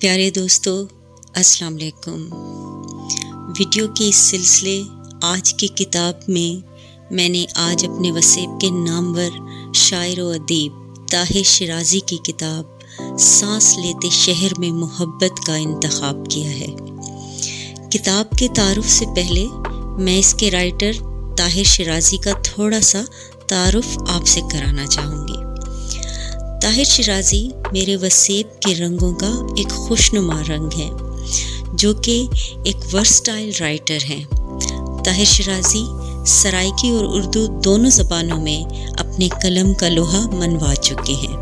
پیارے دوستو السلام علیکم۔ ویڈیو کے اس سلسلے آج کی کتاب میں نے آج اپنے وسیب کے نامور شاعر و ادیب طاہر شیرازی کی کتاب سانس لیتے شہر میں محبت کا انتخاب کیا ہے۔ کتاب کے تعارف سے پہلے میں اس کے رائٹر طاہر شیرازی کا تھوڑا سا تعارف آپ سے کرانا چاہوں گی۔ طاہر شیرازی میرے وسیب کے رنگوں کا ایک خوشنما رنگ ہے، جو کہ ایک ورسٹائل رائٹر ہیں۔ طاہر شیرازی سرائکی اور اردو دونوں زبانوں میں اپنے قلم کا لوہا منوا چکے ہیں۔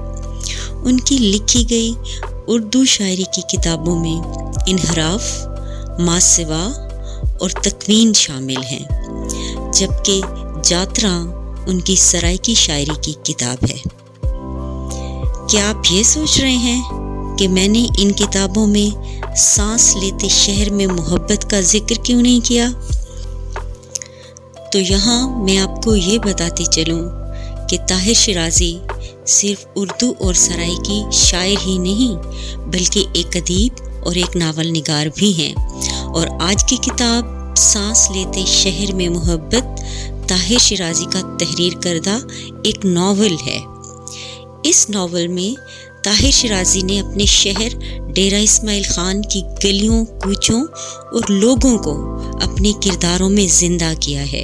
ان کی لکھی گئی اردو شاعری کی کتابوں میں انحراف، ما سوا اور تکوین شامل ہیں، جبکہ جاتراں ان کی سرائکی شاعری کی کتاب ہے۔ کیا آپ یہ سوچ رہے ہیں کہ میں نے ان کتابوں میں سانس لیتے شہر میں محبت کا ذکر کیوں نہیں کیا؟ تو یہاں میں آپ کو یہ بتاتی چلوں کہ طاہر شیرازی صرف اردو اور سرائکی شاعر ہی نہیں، بلکہ ایک ادیب اور ایک ناول نگار بھی ہیں، اور آج کی کتاب سانس لیتے شہر میں محبت طاہر شیرازی کا تحریر کردہ ایک ناول ہے۔ اس ناول میں طاہر شیرازی نے اپنے شہر ڈیرہ اسماعیل خان کی گلیوں، کوچوں اور لوگوں کو اپنے کرداروں میں زندہ کیا ہے۔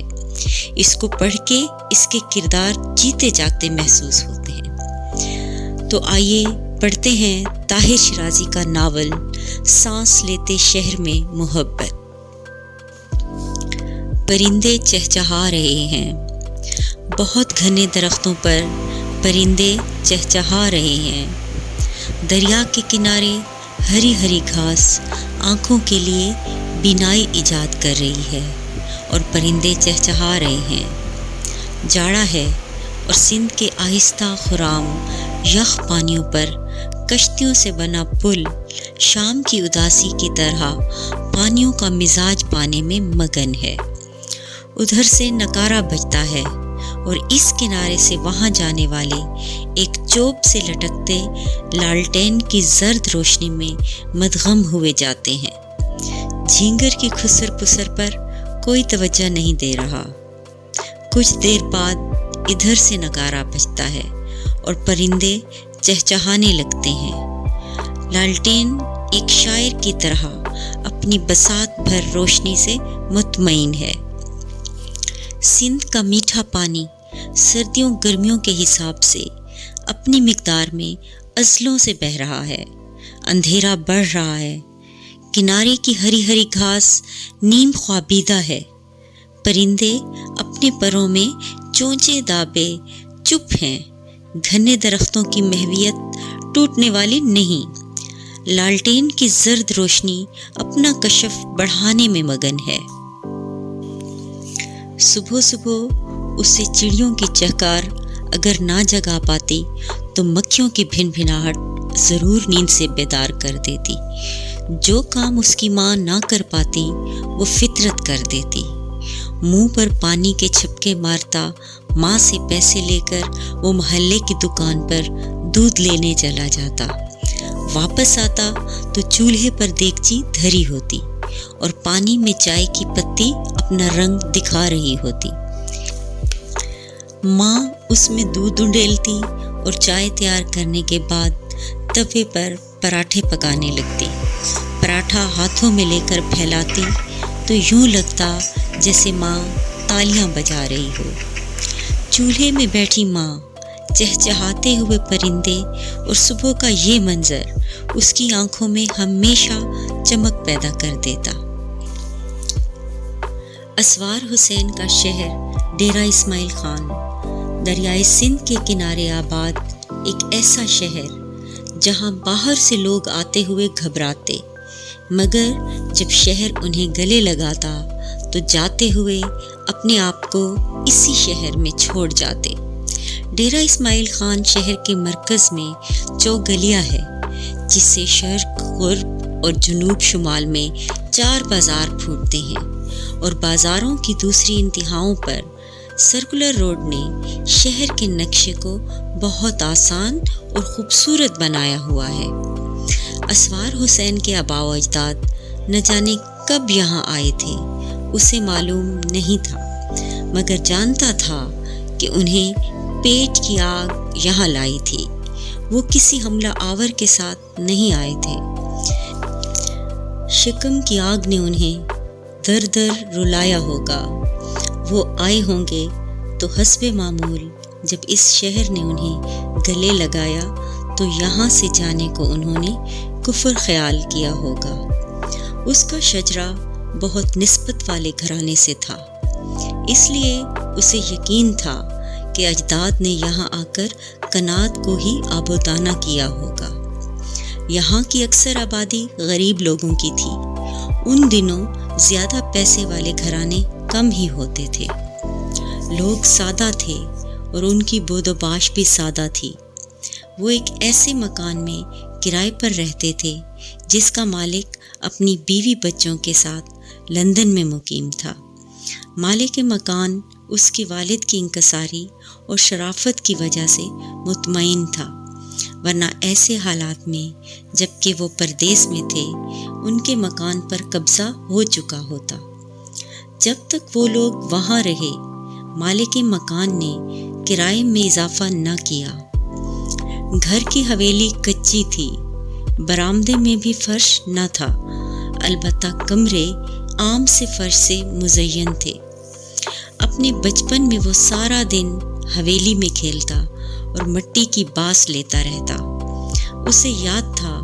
اس کو پڑھ کے اس کے کردار جیتے جاگتے محسوس ہوتے ہیں۔ تو آئیے پڑھتے ہیں طاہر شیرازی کا ناول سانس لیتے شہر میں محبت۔ پرندے چہچہا رہے ہیں، بہت گھنے درختوں پر پرندے چہچہا رہے ہیں۔ دریا کے کنارے ہری ہری گھاس آنکھوں کے لیے بینائی ایجاد کر رہی ہے، اور پرندے چہچہا رہے ہیں۔ جاڑا ہے اور سندھ کے آہستہ خرام یخ پانیوں پر کشتیوں سے بنا پل شام کی اداسی کی طرح پانیوں کا مزاج پانے میں مگن ہے۔ ادھر سے نکارا بجتا ہے، اور اس کنارے سے وہاں جانے والے ایک چوب سے لٹکتے لالٹین کی زرد روشنی میں مدغم ہوئے جاتے ہیں۔ جھینگر کی خسر پسر پر کوئی توجہ نہیں دے رہا۔ کچھ دیر بعد ادھر سے نگارا بجتا ہے اور پرندے چہچہانے لگتے ہیں۔ لالٹین ایک شاعر کی طرح اپنی بساط بھر روشنی سے مطمئن ہے۔ سندھ کا میٹھا پانی سردیوں گرمیوں کے حساب سے اپنی مقدار میں اضلاع سے بہہ رہا ہے۔ اندھیرا بڑھ رہا ہے۔ کنارے کی ہری ہری گھاس نیم خوابیدہ ہے۔ پرندے اپنے پروں میں چونچے دابے چپ ہیں۔ گھنے درختوں کی محویت ٹوٹنے والی نہیں۔ لالٹین کی زرد روشنی اپنا کشف بڑھانے میں مگن ہے۔ صبح صبح اسے چڑیوں کی چہکار اگر نہ جگا پاتی تو مکھیوں کی بھن بھناہٹ ضرور نیند سے بیدار کر دیتی۔ جو کام اس کی ماں نہ کر پاتی وہ فطرت کر دیتی۔ منہ پر پانی کے چھپکے مارتا ماں سے پیسے لے کر وہ محلے کی دکان پر دودھ لینے چلا جاتا۔ واپس آتا تو چولہے پر دیگچی دھری ہوتی اور پانی میں چائے کی پتی اپنا رنگ دکھا رہی ہوتی۔ ماں اس میں دودھ ڈالتی اور چائے تیار کرنے کے بعد توے پر پراٹھے پکانے لگتی۔ پراٹھا ہاتھوں میں لے کر پھیلاتی تو یوں لگتا جیسے ماں تالیاں بجا رہی ہو۔ چولہے میں بیٹھی ماں، چہچہاتے ہوئے پرندے اور صبح کا یہ منظر اس کی آنکھوں میں ہمیشہ چمک پیدا کر دیتا۔ اسوار حسین کا شہر ڈیرہ اسماعیل خان دریائے سندھ کے کنارے آباد ایک ایسا شہر جہاں باہر سے لوگ آتے ہوئے گھبراتے، مگر جب شہر انہیں گلے لگاتا تو جاتے ہوئے اپنے آپ کو اسی شہر میں چھوڑ جاتے۔ ڈیرہ اسماعیل خان شہر کے مرکز میں چوگلیہ ہے، جس سے شرق، غرب اور جنوب شمال میں 4 بازار پھوٹتے ہیں، اور بازاروں کی دوسری انتہاؤں پر سرکولر روڈ نے شہر کے نقشے کو بہت آسان اور خوبصورت بنایا ہوا ہے۔ اسوار حسین کے آباء و اجداد نہ جانے کب یہاں آئے تھے اسے معلوم نہیں تھا، مگر جانتا تھا کہ انہیں پیٹ کی آگ یہاں لائی تھی، وہ کسی حملہ آور کے ساتھ نہیں آئے تھے۔ شکم کی آگ نے انہیں در در رلایا ہوگا، وہ آئے ہوں گے تو حسب معمول جب اس شہر نے انہیں گلے لگایا تو یہاں سے جانے کو انہوں نے کفر خیال کیا ہوگا۔ اس کا شجرہ بہت نسبت والے گھرانے سے تھا، اس لیے اسے یقین تھا کہ اجداد نے یہاں آ کر کنات کو ہی آبودانہ کیا ہوگا۔ یہاں کی اکثر آبادی غریب لوگوں کی تھی، ان دنوں زیادہ پیسے والے گھرانے کم ہی ہوتے تھے، لوگ سادہ تھے اور ان کی بود و باش بھی سادہ تھی۔ وہ ایک ایسے مکان میں کرائے پر رہتے تھے جس کا مالک اپنی بیوی بچوں کے ساتھ لندن میں مقیم تھا۔ مالک مکان اس کے والد کی انکساری اور شرافت کی وجہ سے مطمئن تھا، ورنہ ایسے حالات میں جب کہ وہ پردیس میں تھے ان کے مکان پر قبضہ ہو چکا ہوتا۔ جب تک وہ لوگ وہاں رہے مالک مکان نے کرائے میں اضافہ نہ کیا۔ گھر کی حویلی کچی تھی، برآمدے میں بھی فرش نہ تھا، البتہ کمرے عام سے فرش سے مزین تھے۔ اپنے بچپن میں وہ سارا دن حویلی میں کھیلتا اور مٹی کی باس لیتا رہتا۔ اسے یاد تھا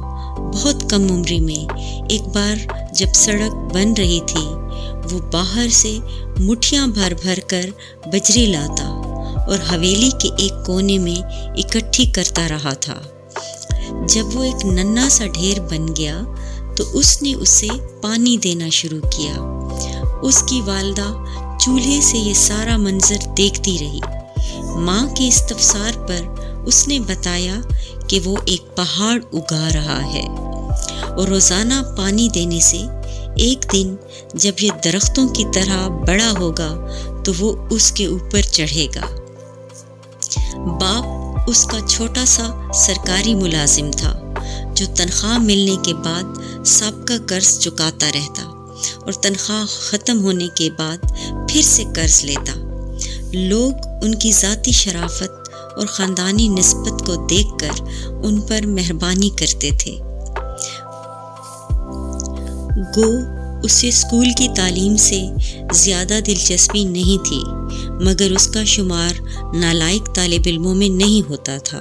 بہت کم عمری میں ایک بار جب سڑک بن رہی تھی وہ باہر سے مٹھیاں بھر بھر کر بجری لاتا اور حویلی کے ایک کونے میں اکٹھی کرتا رہا تھا۔ جب وہ ایک ننھا سا ڈھیر بن گیا تو اس نے اسے پانی دینا شروع کیا۔ اس کی والدہ چولہے سے یہ سارا منظر دیکھتی رہی۔ ماں کے استفسار پر اس نے بتایا کہ وہ ایک پہاڑ اگا رہا ہے اور روزانہ پانی دینے سے ایک دن جب یہ درختوں کی طرح بڑا ہوگا تو وہ اس کے اوپر چڑھے گا۔ باپ اس کا چھوٹا سا سرکاری ملازم تھا جو تنخواہ ملنے کے بعد سابقہ قرض چکاتا رہتا اور تنخواہ ختم ہونے کے بعد پھر سے قرض لیتا۔ لوگ ان کی ذاتی شرافت اور خاندانی نسبت کو دیکھ کر ان پر مہربانی کرتے تھے۔ گو اسے اسکول کی تعلیم سے زیادہ دلچسپی نہیں تھی، مگر اس کا شمار نالائق طالب علموں میں نہیں ہوتا تھا۔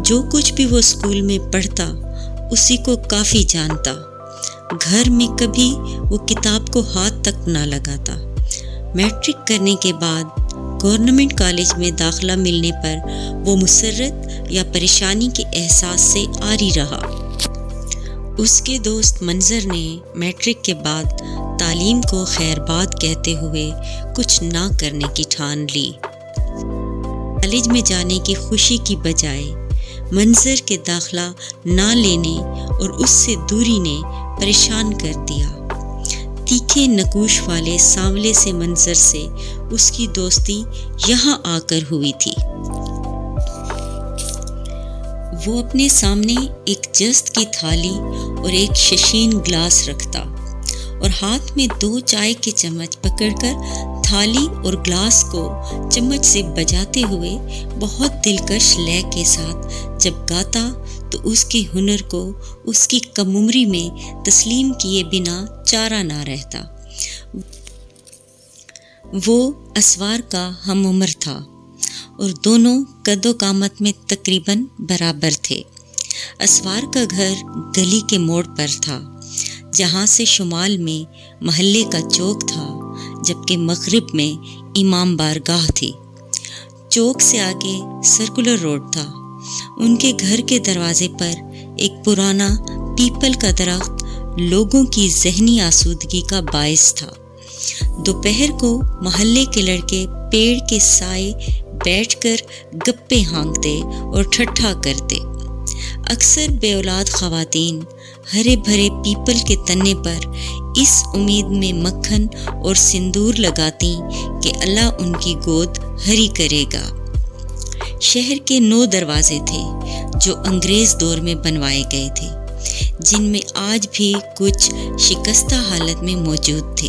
جو کچھ بھی وہ اسکول میں پڑھتا اسی کو کافی جانتا، گھر میں کبھی وہ کتاب کو ہاتھ تک نہ لگاتا۔ میٹرک کرنے کے بعد گورنمنٹ کالج میں داخلہ ملنے پر وہ مسرت یا پریشانی کے احساس سے عاری رہا۔ اس کے دوست منظر نے میٹرک کے بعد تعلیم کو خیر باد کہتے ہوئے کچھ نہ کرنے کی ٹھان لی۔ کالج میں جانے کی خوشی کی بجائے منظر کے داخلہ نہ لینے اور اس سے دوری نے پریشان کر دیا۔ تیکھے نقوش والے سانولے سے منظر سے اس کی دوستی یہاں آ کر ہوئی تھی۔ وہ اپنے سامنے ایک جست کی تھالی اور ایک ششین گلاس رکھتا اور ہاتھ میں 2 چائے کے چمچ پکڑ کر تھالی اور گلاس کو چمچ سے بجاتے ہوئے بہت دلکش لے کے ساتھ جب گاتا تو اس کے ہنر کو اس کی کم عمری میں تسلیم کیے بنا چارہ نہ رہتا۔ وہ اسوار کا ہم عمر تھا اور دونوں قد و قامت میں تقریباً برابر تھے۔ اسوار کا گھر گلی کے موڑ پر تھا، جہاں سے شمال میں محلے کا چوک تھا جبکہ مغرب میں امام بارگاہ تھی۔ چوک سے آگے سرکولر روڈ تھا۔ ان کے گھر کے دروازے پر ایک پرانا پیپل کا درخت لوگوں کی ذہنی آسودگی کا باعث تھا۔ دوپہر کو محلے کے لڑکے پیڑ کے سائے بیٹھ کر گپے ہانکتے اور ٹھٹھا کرتے۔ اکثر بے اولاد خواتین ہرے بھرے پیپل کے تنے پر اس امید میں مکھن اور سندور لگاتی کہ اللہ ان کی گود ہری کرے گا۔ شہر کے 9 دروازے تھے جو انگریز دور میں بنوائے گئے تھے۔ جن میں آج بھی کچھ شکستہ حالت میں موجود تھے۔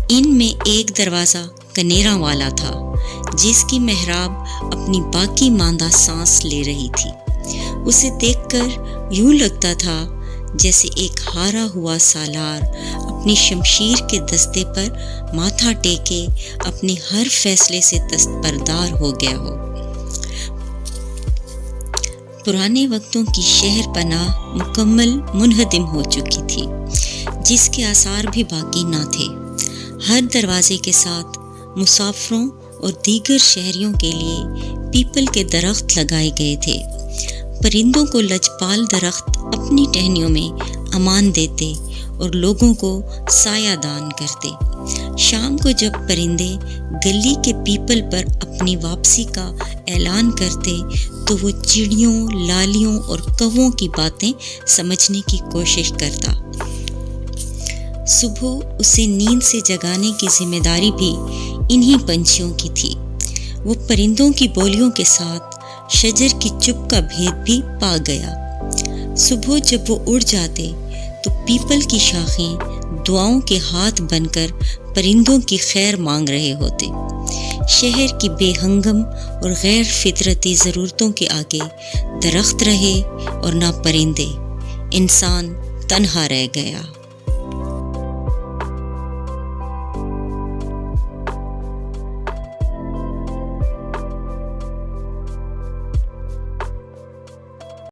ان میں ایک دروازہ کنیراں والا تھا جس کی محراب اپنی باقی ماندہ سانس لے رہی تھی۔ اسے دیکھ کر یوں لگتا تھا جیسے ایک ہارا ہوا سالار اپنی شمشیر کے دستے پر ماتھا ٹیکے اپنے ہر فیصلے سے دستبردار ہو گیا ہو۔ پرانے وقتوں کی شہر پناہ مکمل منہدم ہو چکی تھی، جس کے آثار بھی باقی نہ تھے۔ ہر دروازے کے ساتھ مسافروں اور دیگر شہریوں کے لیے پیپل کے درخت لگائے گئے تھے۔ پرندوں کو لجپال درخت اپنی ٹہنیوں میں امان دیتے اور لوگوں کو سایہ دان کرتے۔ شام کو جب پرندے گلی کے پیپل پر اپنی واپسی کا اعلان کرتے تو وہ چڑیوں، لالیوں اور کووں کی باتیں سمجھنے کی کوشش کرتا۔ صبح اسے نیند سے جگانے کی ذمہ داری بھی انہی پنچھیوں کی تھی۔ وہ پرندوں کی بولیوں کے ساتھ شجر کی چپ کا بھید بھی پا گیا۔ صبح جب وہ اڑ جاتے تو پیپل کی شاخیں دعاؤں کے ہاتھ بن کر پرندوں کی خیر مانگ رہے ہوتے۔ شہر کی بے ہنگم اور غیر فطرتی ضرورتوں کے آگے درخت رہے اور نہ پرندے، انسان تنہا رہ گیا۔